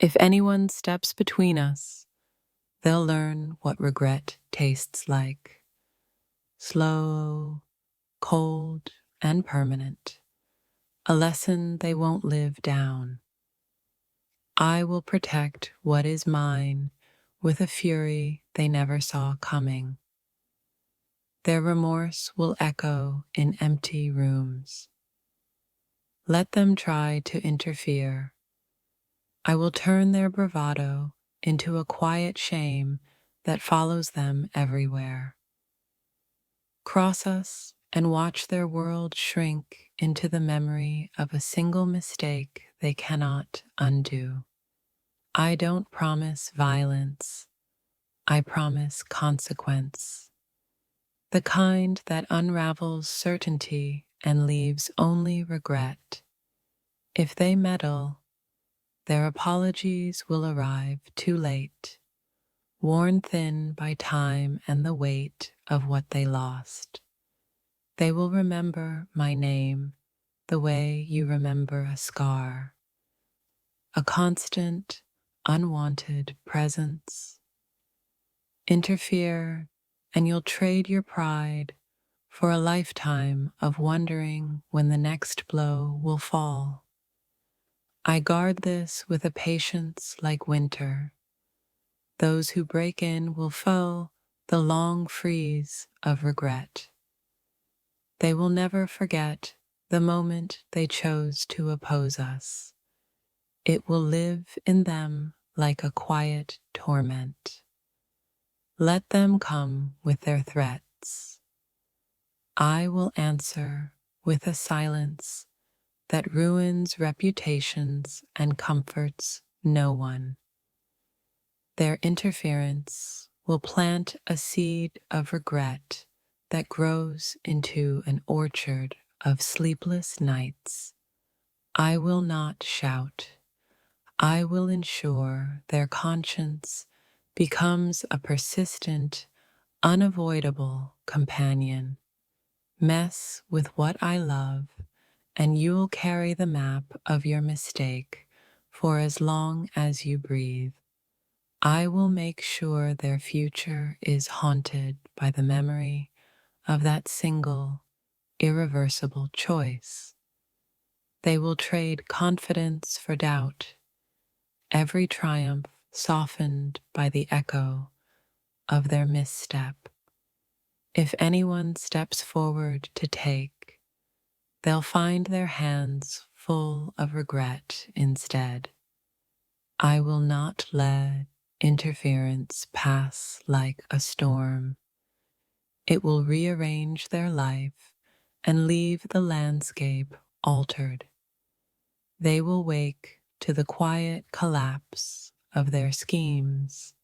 If anyone steps between us, they'll learn what regret tastes like. Slow, cold, and permanent. A lesson they won't live down. I will protect what is mine with a fury they never saw coming. Their remorse will echo in empty rooms. Let them try to interfere. I will turn their bravado into a quiet shame that follows them everywhere. Cross us and watch their world shrink into the memory of a single mistake they cannot undo. I don't promise violence, I promise consequence. The kind that unravels certainty and leaves only regret. If they meddle, their apologies will arrive too late, worn thin by time and the weight of what they lost. They will remember my name the way you remember a scar, a constant, unwanted presence. Interfere, and you'll trade your pride for a lifetime of wondering when the next blow will fall. I guard this with a patience like winter. Those who break in will feel the long freeze of regret. They will never forget the moment they chose to oppose us. It will live in them like a quiet torment. Let them come with their threats. I will answer with a silence that ruins reputations and comforts no one. Their interference will plant a seed of regret that grows into an orchard of sleepless nights. I will not shout. I will ensure their conscience becomes a persistent, unavoidable companion. Mess with what I love, and you'll carry the map of your mistake for as long as you breathe. I will make sure their future is haunted by the memory of that single, irreversible choice. They will trade confidence for doubt, every triumph softened by the echo of their misstep. If anyone steps forward to take, they'll find their hands full of regret instead. I will not let interference pass like a storm. It will rearrange their life and leave the landscape altered. They will wake to the quiet collapse of their schemes,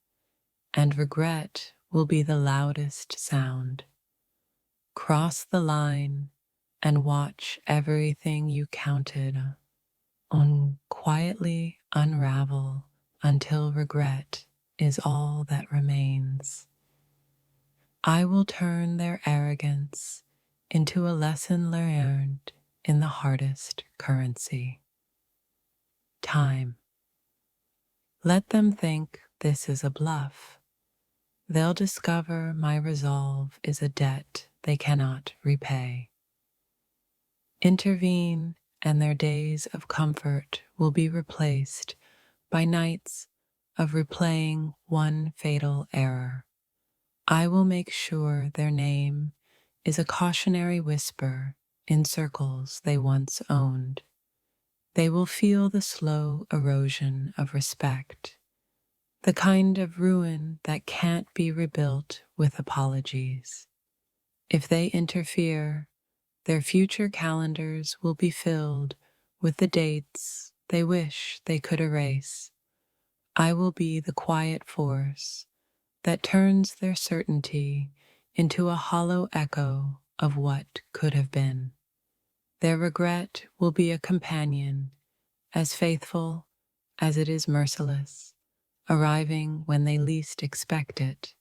and regret will be the loudest sound. Cross the line and watch everything you counted on quietly unravel until regret is all that remains. I will turn their arrogance into a lesson learned in the hardest currency. Time. Let them think this is a bluff. They'll discover my resolve is a debt they cannot repay. Intervene, and their days of comfort will be replaced by nights of replaying one fatal error. I will make sure their name is a cautionary whisper in circles they once owned. They will feel the slow erosion of respect, the kind of ruin that can't be rebuilt with apologies. If they interfere, their future calendars will be filled with the dates they wish they could erase. I will be the quiet force that turns their certainty into a hollow echo of what could have been. Their regret will be a companion as faithful as it is merciless, arriving when they least expect it.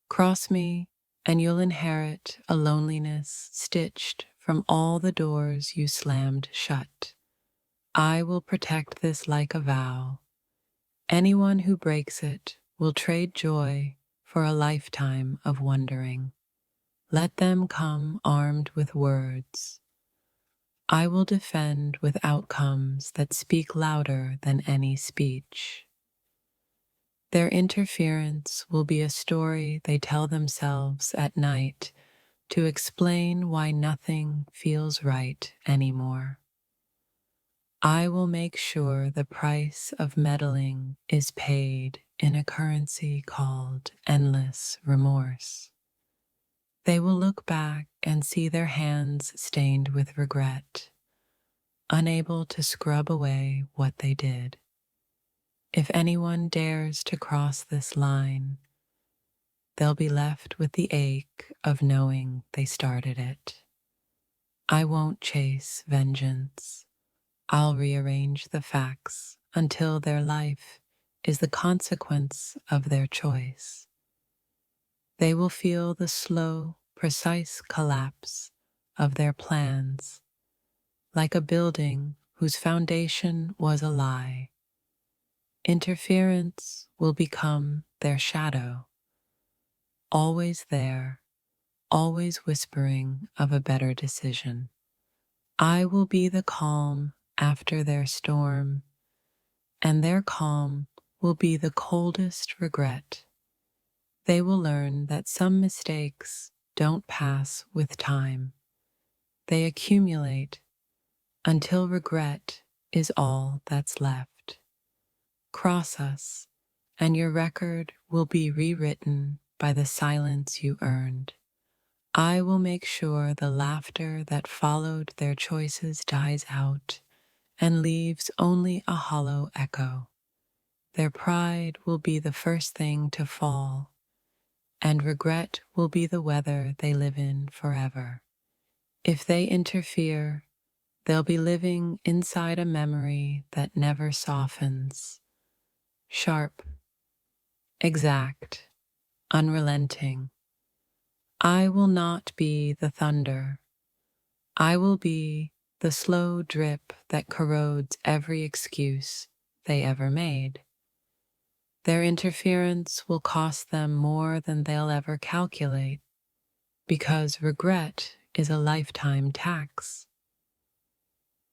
Cross me, and you'll inherit a loneliness stitched from all the doors you slammed shut. I will protect this like a vow. Anyone who breaks it will trade joy for a lifetime of wondering. Let them come armed with words. I will defend with outcomes that speak louder than any speech. Their interference will be a story they tell themselves at night to explain why nothing feels right anymore. I will make sure the price of meddling is paid in a currency called endless remorse. They will look back and see their hands stained with regret, unable to scrub away what they did. If anyone dares to cross this line, they'll be left with the ache of knowing they started it. I won't chase vengeance. I'll rearrange the facts until their life is the consequence of their choice. They will feel the slow, precise collapse of their plans, like a building whose foundation was a lie. Interference will become their shadow, always there, always whispering of a better decision. I will be the calm after their storm, and their calm will be the coldest regret. They will learn that some mistakes don't pass with time. They accumulate until regret is all that's left. Cross us, and your record will be rewritten by the silence you earned. I will make sure the laughter that followed their choices dies out and leaves only a hollow echo. Their pride will be the first thing to fall, and regret will be the weather they live in forever. If they interfere, they'll be living inside a memory that never softens. Sharp, exact, unrelenting. I will not be the thunder. I will be the slow drip that corrodes every excuse they ever made. Their interference will cost them more than they'll ever calculate, because regret is a lifetime tax.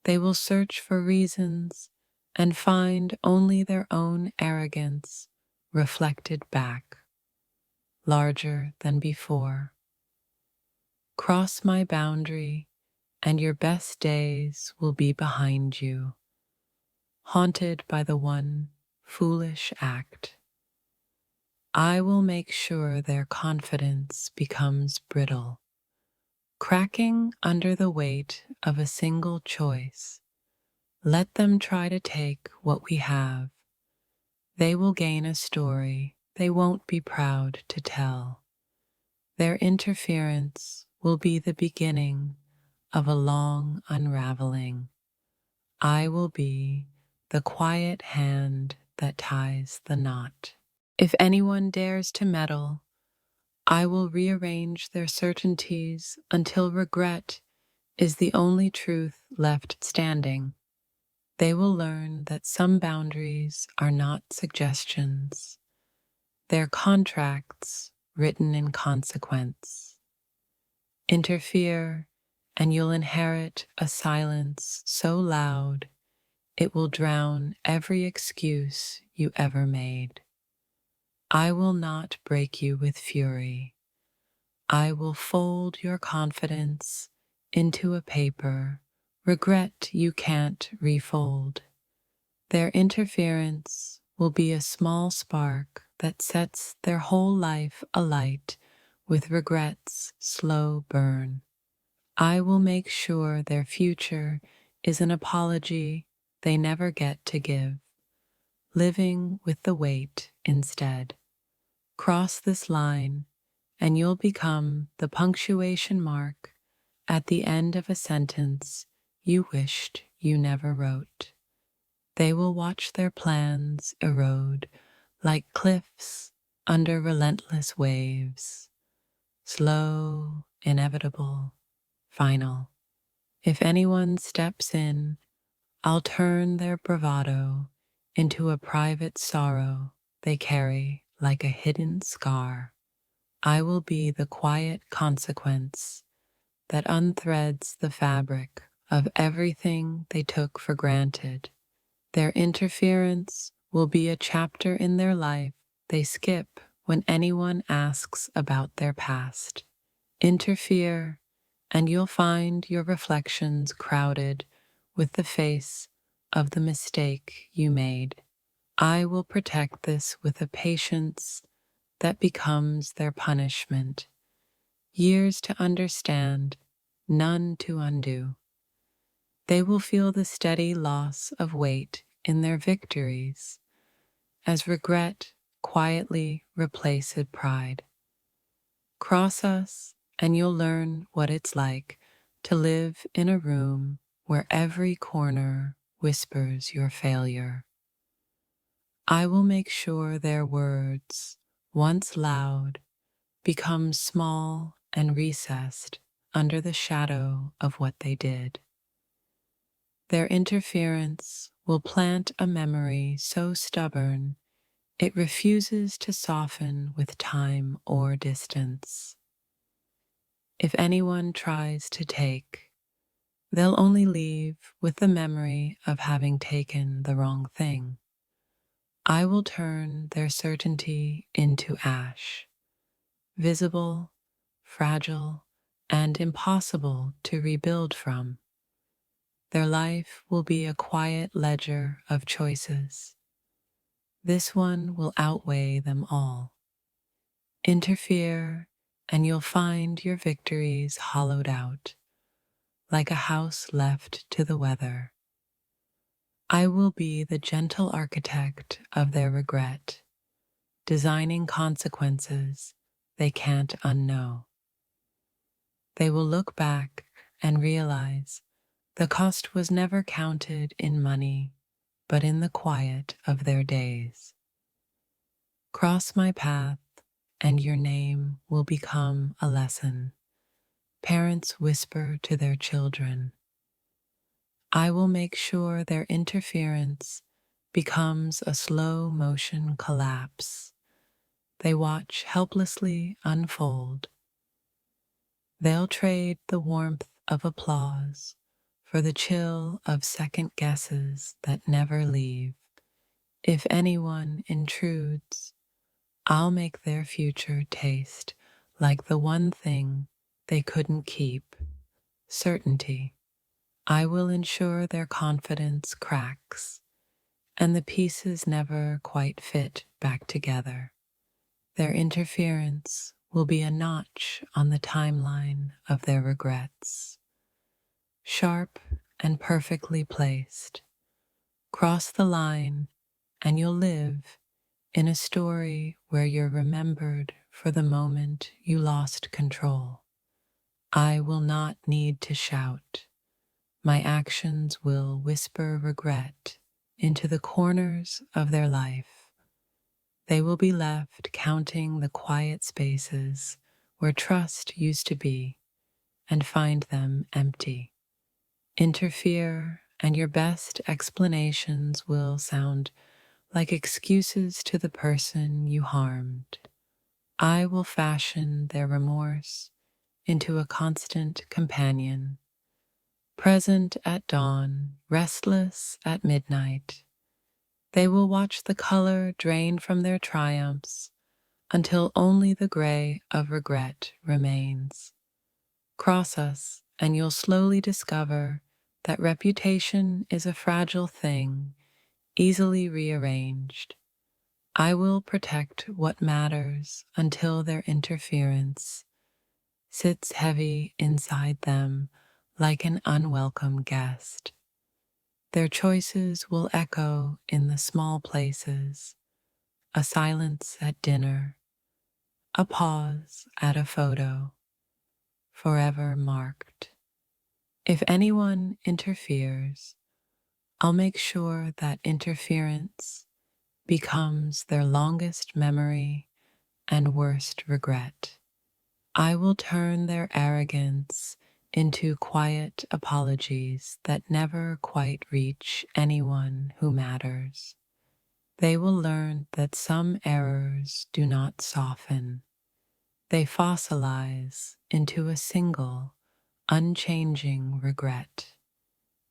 They will search for reasons and find only their own arrogance reflected back, larger than before. Cross my boundary, and your best days will be behind you, haunted by the one foolish act. I will make sure their confidence becomes brittle, cracking under the weight of a single choice. Let them try to take what we have. They will gain a story they won't be proud to tell. Their interference will be the beginning of a long unraveling. I will be the quiet hand that ties the knot. If anyone dares to meddle, I will rearrange their certainties until regret is the only truth left standing. They will learn that some boundaries are not suggestions. They're contracts written in consequence. Interfere, and you'll inherit a silence so loud it will drown every excuse you ever made. I will not break you with fury. I will fold your confidence into a paper regret you can't refold. Their interference will be a small spark that sets their whole life alight with regret's slow burn. I will make sure their future is an apology they never get to give, living with the weight instead. Cross this line, and you'll become the punctuation mark at the end of a sentence you wished you never wrote. They will watch their plans erode like cliffs under relentless waves, slow, inevitable, final. If anyone steps in, I'll turn their bravado into a private sorrow they carry like a hidden scar. I will be the quiet consequence that unthreads the fabric of everything they took for granted. Their interference will be a chapter in their life they skip when anyone asks about their past. Interfere, and you'll find your reflections crowded with the face of the mistake you made. I will protect this with a patience that becomes their punishment. Years to understand, none to undo. They will feel the steady loss of weight in their victories as regret quietly replaces pride. Cross us, and you'll learn what it's like to live in a room where every corner whispers your failure. I will make sure their words, once loud, become small and recessed under the shadow of what they did. Their interference will plant a memory so stubborn it refuses to soften with time or distance. If anyone tries to take, they'll only leave with the memory of having taken the wrong thing. I will turn their certainty into ash, visible, fragile, and impossible to rebuild from. Their life will be a quiet ledger of choices. This one will outweigh them all. Interfere, and you'll find your victories hollowed out, like a house left to the weather. I will be the gentle architect of their regret, designing consequences they can't unknow. They will look back and realize the cost was never counted in money, but in the quiet of their days. Cross my path, and your name will become a lesson. Parents whisper to their children. I will make sure their interference becomes a slow motion collapse they watch helplessly unfold. They'll trade the warmth of applause for the chill of second guesses that never leave. If anyone intrudes, I'll make their future taste like the one thing they couldn't keep: certainty. I will ensure their confidence cracks and the pieces never quite fit back together. Their interference will be a notch on the timeline of their regrets, sharp and perfectly placed. Cross the line, and you'll live in a story where you're remembered for the moment you lost control. I will not need to shout. My actions will whisper regret into the corners of their life. They will be left counting the quiet spaces where trust used to be and find them empty. Interfere, and your best explanations will sound like excuses to the person you harmed. I will fashion their remorse into a constant companion, present at dawn, restless at midnight. They will watch the color drain from their triumphs until only the gray of regret remains. Cross us, and you'll slowly discover that reputation is a fragile thing, easily rearranged. I will protect what matters until their interference sits heavy inside them like an unwelcome guest. Their choices will echo in the small places: a silence at dinner, a pause at a photo, forever marked. If anyone interferes, I'll make sure that interference becomes their longest memory and worst regret. I will turn their arrogance into quiet apologies that never quite reach anyone who matters. They will learn that some errors do not soften. They fossilize into a single, unchanging regret.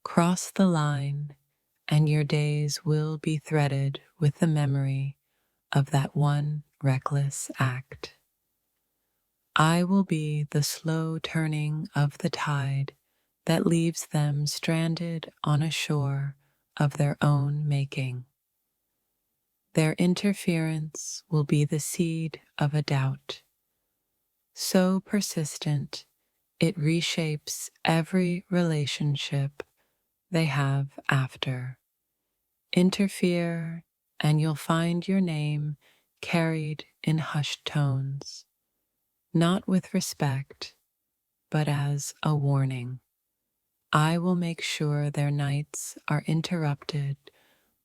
Cross the line, and your days will be threaded with the memory of that one reckless act. I will be the slow turning of the tide that leaves them stranded on a shore of their own making. Their interference will be the seed of a doubt, so persistent it reshapes every relationship they have after. Interfere, and you'll find your name carried in hushed tones, not with respect, but as a warning. I will make sure their nights are interrupted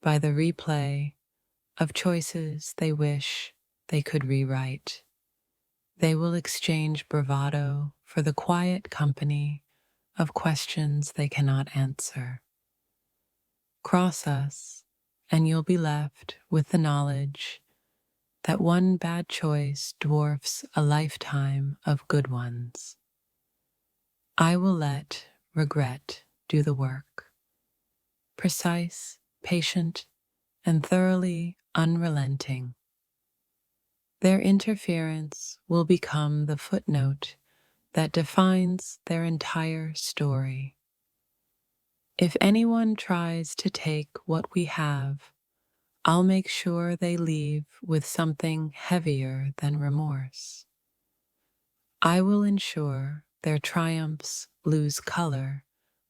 by the replay of choices they wish they could rewrite. They will exchange bravado for the quiet company of questions they cannot answer. Cross us, and you'll be left with the knowledge that one bad choice dwarfs a lifetime of good ones. I will let regret do the work. Precise, patient, and thoroughly unrelenting. Their interference will become the footnote that defines their entire story. If anyone tries to take what we have, I'll make sure they leave with something heavier than remorse. I will ensure their triumphs lose color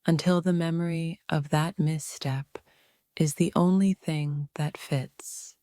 until the memory of that misstep is the only thing that fits.